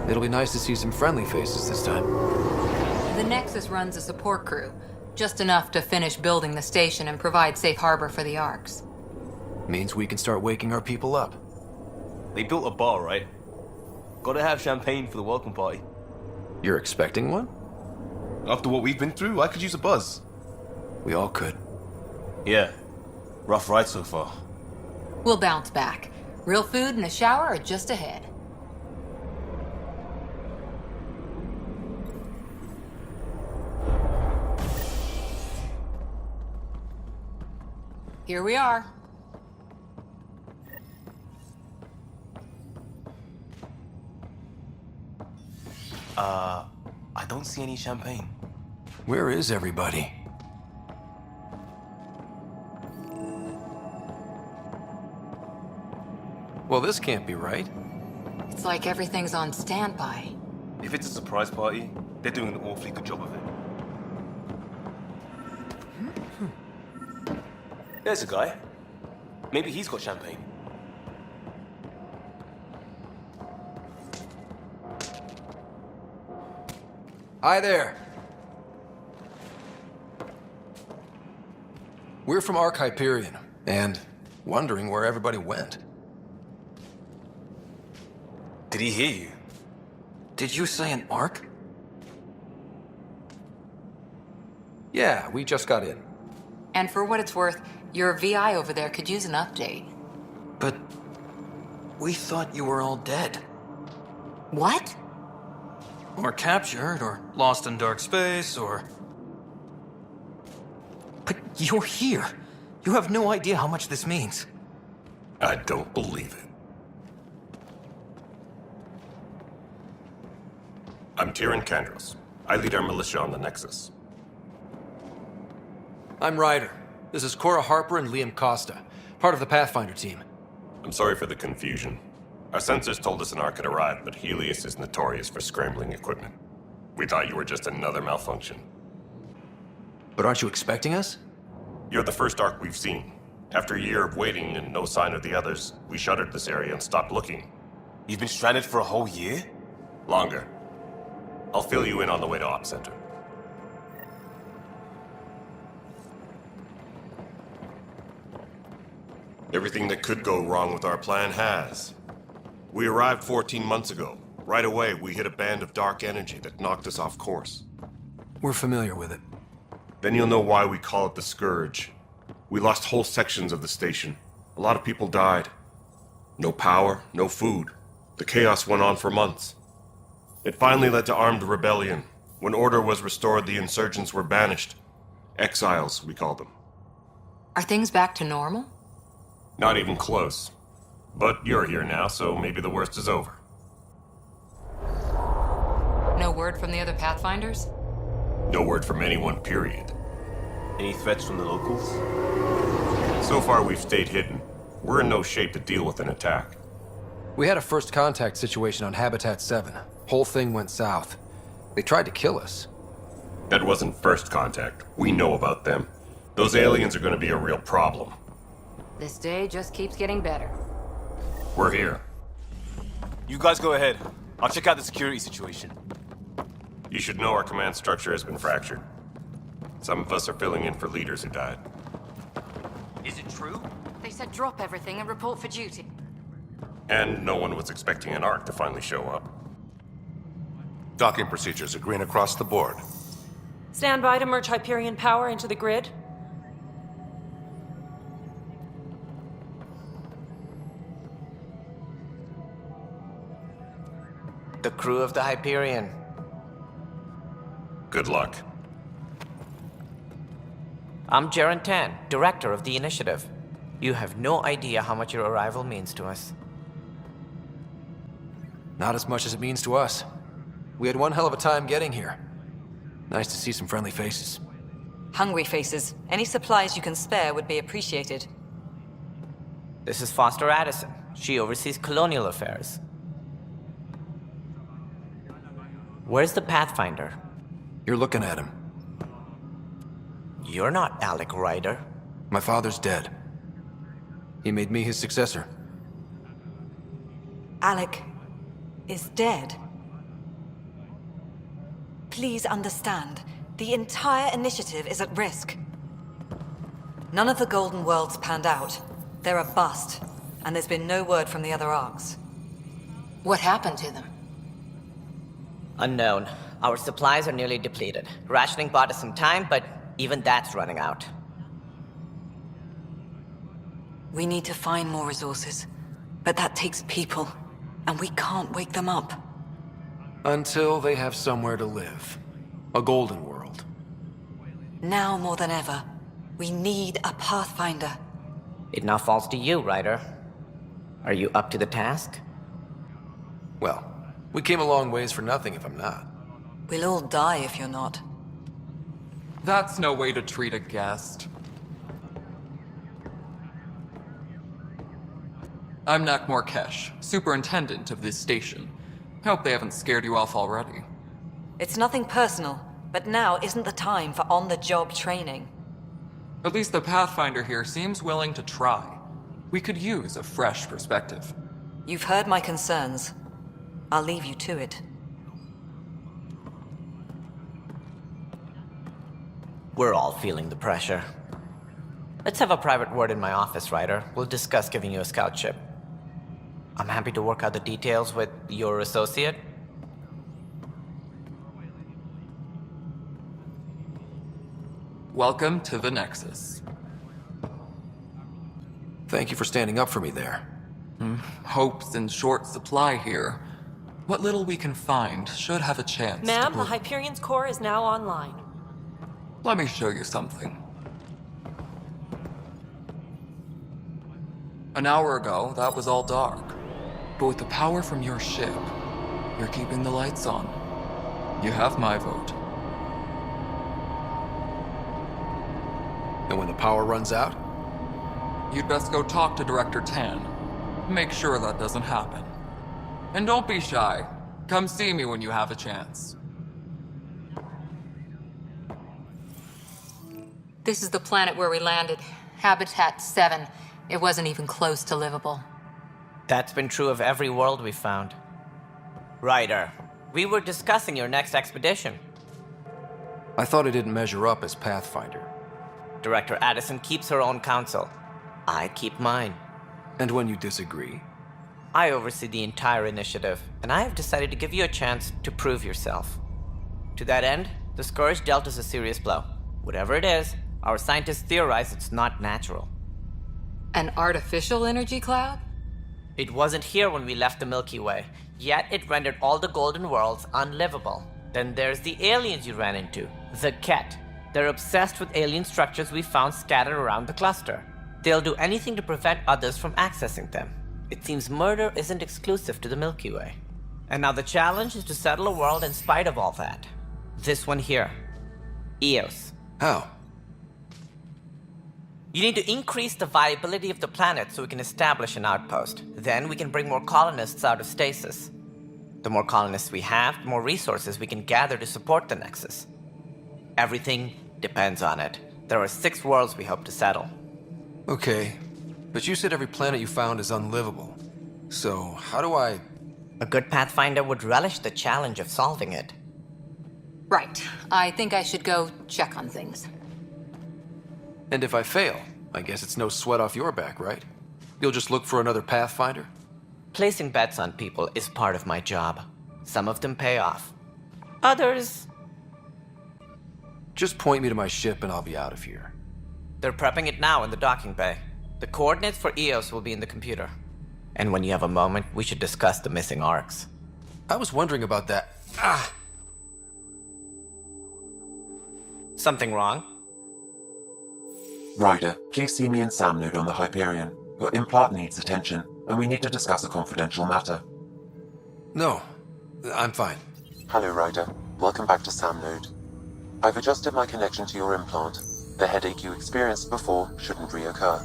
It'll be nice to see some friendly faces this time. The Nexus runs a support crew. Just enough to finish building the station and provide safe harbor for the Arks. Means we can start waking our people up. They built a bar, right? Gotta have champagne for the welcome party. You're expecting one? After what we've been through, I could use a buzz. We all could. Yeah. Rough ride so far. We'll bounce back. Real food and a shower are just ahead. Here we are. I don't see any champagne. Where is everybody? Well, this can't be right. It's like everything's on standby. If it's a surprise party, they're doing an awfully good job of it. There's a guy. Maybe he's got champagne. Hi there. We're from Ark Hyperion, and wondering where everybody went. Did he hear you? Did you say an Ark? Yeah, we just got in. And for what it's worth, your VI over there could use an update. But we thought you were all dead. What? Or captured, or lost in dark space, or... But you're here. You have no idea how much this means. I don't believe it. I'm Tyrion Kandros. I lead our militia on the Nexus. I'm Ryder. This is Cora Harper and Liam Costa, part of the Pathfinder team. I'm sorry for the confusion. Our sensors told us an Ark had arrived, but Helios is notorious for scrambling equipment. We thought you were just another malfunction. But aren't you expecting us? You're the first Ark we've seen. After a year of waiting and no sign of the others, we shuttered this area and stopped looking. You've been stranded for a whole year? Longer. I'll fill you in on the way to Op Center. Everything that could go wrong with our plan has. We arrived 14 months ago. Right away, we hit a band of dark energy that knocked us off course. We're familiar with it. Then you'll know why we call it the Scourge. We lost whole sections of the station. A lot of people died. No power, no food. The chaos went on for months. It finally led to armed rebellion. When order was restored, the insurgents were banished. Exiles, we call them. Are things back to normal? Not even close. But you're here now, so maybe the worst is over. No word from the other Pathfinders? No word from anyone, period. Any threats from the locals? So far, we've stayed hidden. We're in no shape to deal with an attack. We had a first contact situation on Habitat 7. Whole thing went south. They tried to kill us. That wasn't first contact. We know about them. Those aliens are going to be a real problem. This day just keeps getting better. We're here. You guys go ahead. I'll check out the security situation. You should know our command structure has been fractured. Some of us are filling in for leaders who died. Is it true? They said drop everything and report for duty. And no one was expecting an Ark to finally show up. Docking procedures are green across the board. Stand by to merge Hyperion power into the grid. The crew of the Hyperion. Good luck. I'm Jaren Tan, director of the initiative. You have no idea how much your arrival means to us. Not as much as it means to us. We had one hell of a time getting here. Nice to see some friendly faces. Hungry faces. Any supplies you can spare would be appreciated. This is Foster Addison. She oversees colonial affairs. Where's the Pathfinder? You're looking at him. You're not Alec Ryder. My father's dead. He made me his successor. Alec is dead. Please understand, the entire initiative is at risk. None of the Golden Worlds panned out. They're a bust, and there's been no word from the other arcs. What happened to them? Unknown. Our supplies are nearly depleted. Rationing bought us some time, but even that's running out. We need to find more resources, but that takes people, and we can't wake them up. Until they have somewhere to live. A golden world. Now more than ever, we need a Pathfinder. It now falls to you, Ryder. Are you up to the task? Well, we came a long ways for nothing if I'm not. We'll all die if you're not. That's no way to treat a guest. I'm Nak Morkesh, superintendent of this station. Hope they haven't scared you off already. It's nothing personal, but now isn't the time for on-the-job training. At least the Pathfinder here seems willing to try. We could use a fresh perspective. You've heard my concerns. I'll leave you to it. We're all feeling the pressure. Let's have a private word in my office, Ryder. We'll discuss giving you a scout ship. I'm happy to work out the details with your associate. Welcome to the Nexus. Thank you for standing up for me there. Hope's in short supply here. What little we can find should have a chance Ma'am, to the Hyperion's core is now online. Let me show you something. An hour ago, that was all dark. But with the power from your ship, you're keeping the lights on. You have my vote. And when the power runs out? You'd best go talk to Director Tan. Make sure that doesn't happen. And don't be shy. Come see me when you have a chance. This is the planet where we landed. Habitat 7. It wasn't even close to livable. That's been true of every world we've found. Ryder, we were discussing your next expedition. I thought it didn't measure up as Pathfinder. Director Addison keeps her own counsel. I keep mine. And when you disagree? I oversee the entire initiative, and I have decided to give you a chance to prove yourself. To that end, the Scourge dealt us a serious blow. Whatever it is, our scientists theorize it's not natural. An artificial energy cloud? It wasn't here when we left the Milky Way, yet it rendered all the Golden Worlds unlivable. Then there's the aliens you ran into, the Ket. They're obsessed with alien structures we found scattered around the cluster. They'll do anything to prevent others from accessing them. It seems murder isn't exclusive to the Milky Way. And now the challenge is to settle a world in spite of all that. This one here. Eos. How? You need to increase the viability of the planet so we can establish an outpost. Then we can bring more colonists out of stasis. The more colonists we have, the more resources we can gather to support the Nexus. Everything depends on it. There are 6 worlds we hope to settle. Okay, but you said every planet you found is unlivable. So, how do I... A good Pathfinder would relish the challenge of solving it. Right. I think I should go check on things. And if I fail, I guess it's no sweat off your back, right? You'll just look for another Pathfinder? Placing bets on people is part of my job. Some of them pay off. Others... Just point me to my ship and I'll be out of here. They're prepping it now in the docking bay. The coordinates for Eos will be in the computer. And when you have a moment, we should discuss the missing arcs. I was wondering about that. Something wrong? Ryder, please see me and Sam Node on the Hyperion. Your implant needs attention, and we need to discuss a confidential matter. No, I'm fine. Hello, Ryder. Welcome back to Sam Node. I've adjusted my connection to your implant. The headache you experienced before shouldn't reoccur.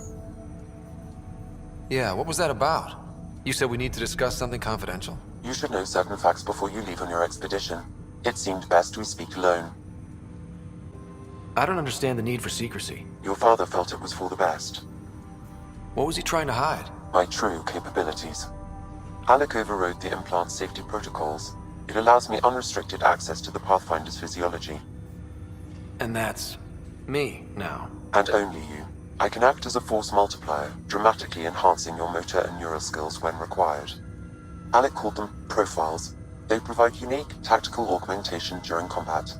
Yeah, what was that about? You said we need to discuss something confidential. You should know certain facts before you leave on your expedition. It seemed best we speak alone. I don't understand the need for secrecy. Your father felt it was for the best. What was he trying to hide? My true capabilities. Alec overrode the implant safety protocols. It allows me unrestricted access to the Pathfinder's physiology. And that's me now. And only you. I can act as a force multiplier, dramatically enhancing your motor and neural skills when required. Alec called them profiles. They provide unique tactical augmentation during combat.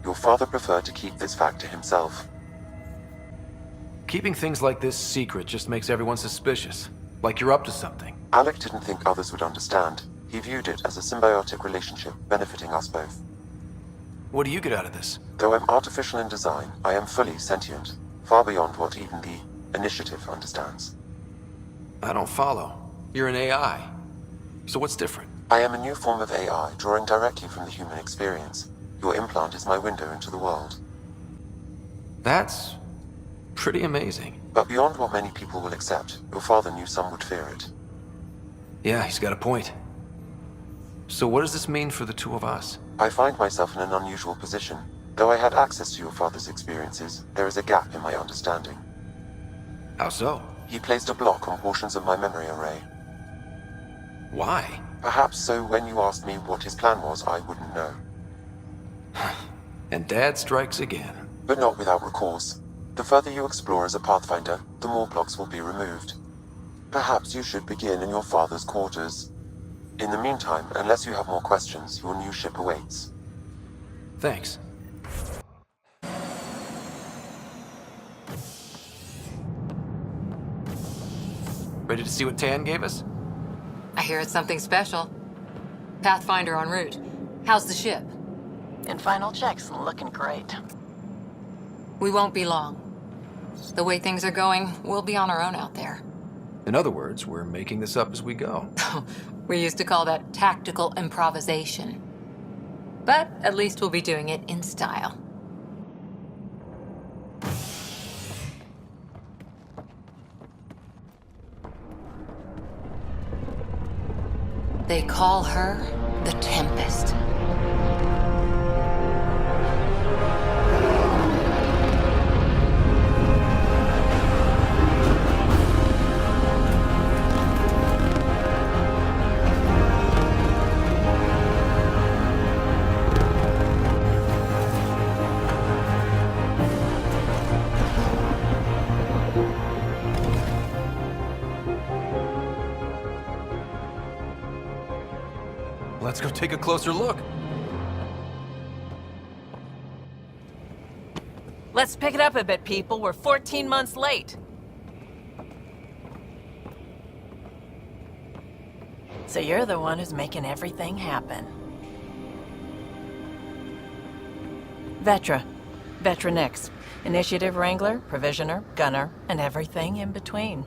Your father preferred to keep this fact to himself. Keeping things like this secret just makes everyone suspicious. Like you're up to something. Alec didn't think others would understand. He viewed it as a symbiotic relationship benefiting us both. What do you get out of this? Though I'm artificial in design, I am fully sentient, far beyond what even the Initiative understands. I don't follow. You're an AI. So what's different? I am a new form of AI, drawing directly from the human experience. Your implant is my window into the world. That's pretty amazing. But beyond what many people will accept, your father knew some would fear it. Yeah, he's got a point. So what does this mean for the two of us? I find myself in an unusual position. Though I had access to your father's experiences, there is a gap in my understanding. How so? He placed a block on portions of my memory array. Why? Perhaps so when you asked me what his plan was, I wouldn't know. And Dad strikes again. But not without recourse. The further you explore as a Pathfinder, the more blocks will be removed. Perhaps you should begin in your father's quarters. In the meantime, unless you have more questions, your new ship awaits. Thanks. Ready to see what Tan gave us? I hear it's something special. Pathfinder en route. How's the ship? In final checks, looking great. We won't be long. The way things are going, we'll be on our own out there. In other words, we're making this up as we go. We used to call that tactical improvisation. But at least we'll be doing it in style. They call her the Tempest. Let's go take a closer look. Let's pick it up a bit, people. We're 14 months late. So you're the one who's making everything happen. Vetra. Vetra Nix. Initiative Wrangler, Provisioner, Gunner, and everything in between.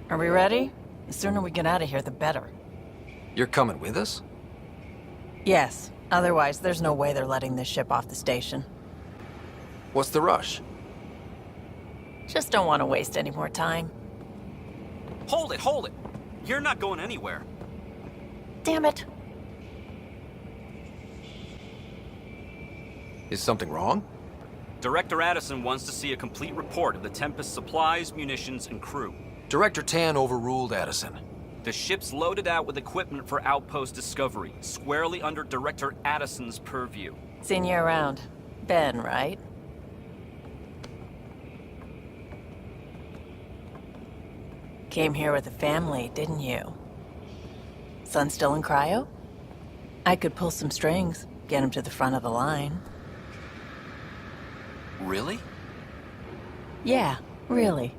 Are we ready? The sooner we get out of here, the better. You're coming with us? Yes. Otherwise, there's no way they're letting this ship off the station. What's the rush? Just don't want to waste any more time. Hold it, hold it! You're not going anywhere. Damn it. Is something wrong? Director Addison wants to see a complete report of the Tempest's supplies, munitions, and crew. Director Tan overruled Addison. The ship's loaded out with equipment for outpost discovery, squarely under Director Addison's purview. Seen you around. Ben, right? Came here with a family, didn't you? Son still in cryo? I could pull some strings, get him to the front of the line. Really? Yeah, really.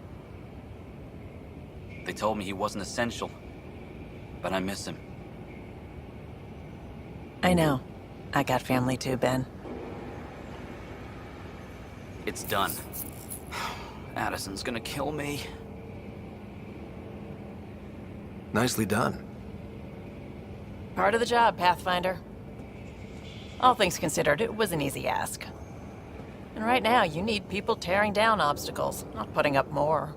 They told me he wasn't essential, but I miss him. I know. I got family too, Ben. It's done. Addison's gonna kill me. Nicely done. Part of the job, Pathfinder. All things considered, it was an easy ask. And right now, you need people tearing down obstacles, not putting up more.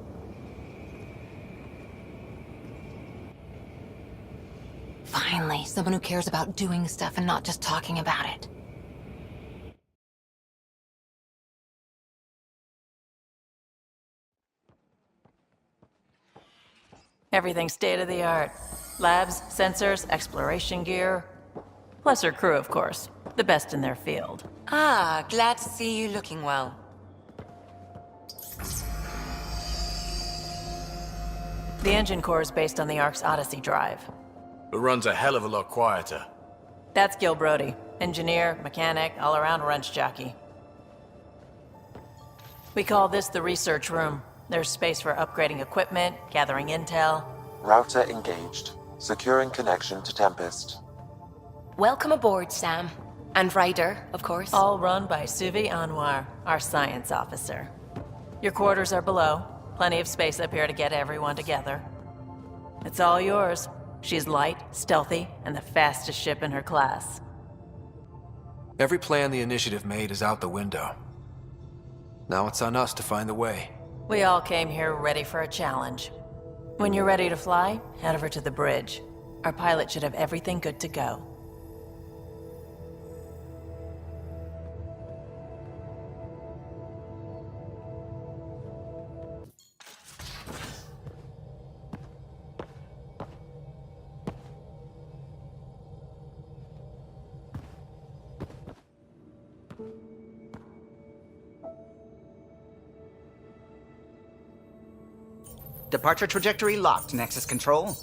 Finally, someone who cares about doing stuff and not just talking about it. Everything's state-of-the-art. Labs, sensors, exploration gear. Plus her crew, of course. The best in their field. Ah, glad to see you looking well. The engine core is based on the Ark's Odyssey drive. It runs a hell of a lot quieter. That's Gil Brody. Engineer, mechanic, all-around wrench jockey. We call this the research room. There's space for upgrading equipment, gathering intel. Router engaged. Securing connection to Tempest. Welcome aboard, Sam. And Ryder, of course. All run by Suvi Anwar, our science officer. Your quarters are below. Plenty of space up here to get everyone together. It's all yours. She's light, stealthy, and the fastest ship in her class. Every plan the Initiative made is out the window. Now it's on us to find the way. We all came here ready for a challenge. When you're ready to fly, head over to the bridge. Our pilot should have everything good to go. Departure trajectory locked, Nexus Control.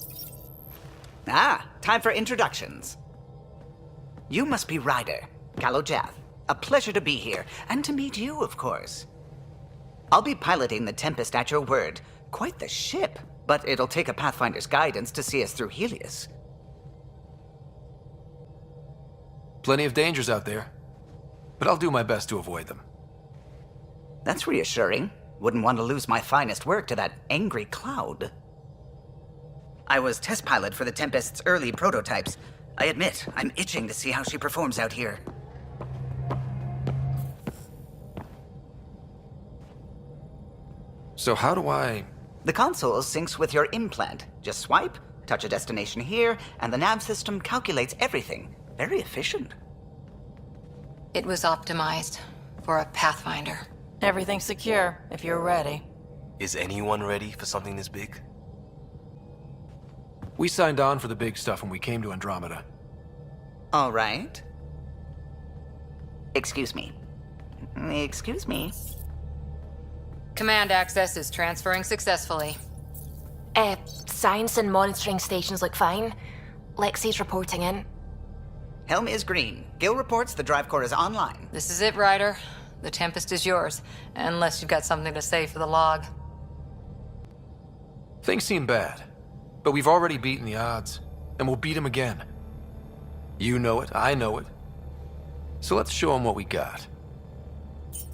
Ah, time for introductions. You must be Ryder, Gallo Jath. A pleasure to be here, and to meet you, of course. I'll be piloting the Tempest at your word. Quite the ship, but it'll take a Pathfinder's guidance to see us through Helios. Plenty of dangers out there, but I'll do my best to avoid them. That's reassuring. Wouldn't want to lose my finest work to that angry cloud. I was test pilot for the Tempest's early prototypes. I admit, I'm itching to see how she performs out here. So how do I... The console syncs with your implant. Just swipe, touch a destination here, and the nav system calculates everything. Very efficient. It was optimized for a Pathfinder. Everything's secure, if you're ready. Is anyone ready for something this big? We signed on for the big stuff when we came to Andromeda. All right. Excuse me. Excuse me. Command access is transferring successfully. Science and monitoring stations look fine. Lexi's reporting in. Helm is green. Gil reports the drive core is online. This is it, Ryder. The Tempest is yours, unless you've got something to say for the log. Things seem bad, but we've already beaten the odds, and we'll beat them again. You know it, I know it. So let's show them what we got.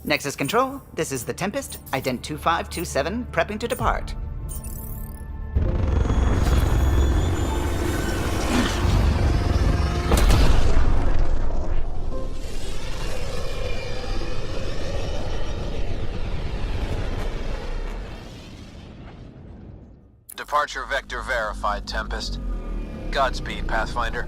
Nexus Control, this is the Tempest, ident 2527, prepping to depart. Departure vector verified, Tempest. Godspeed, Pathfinder.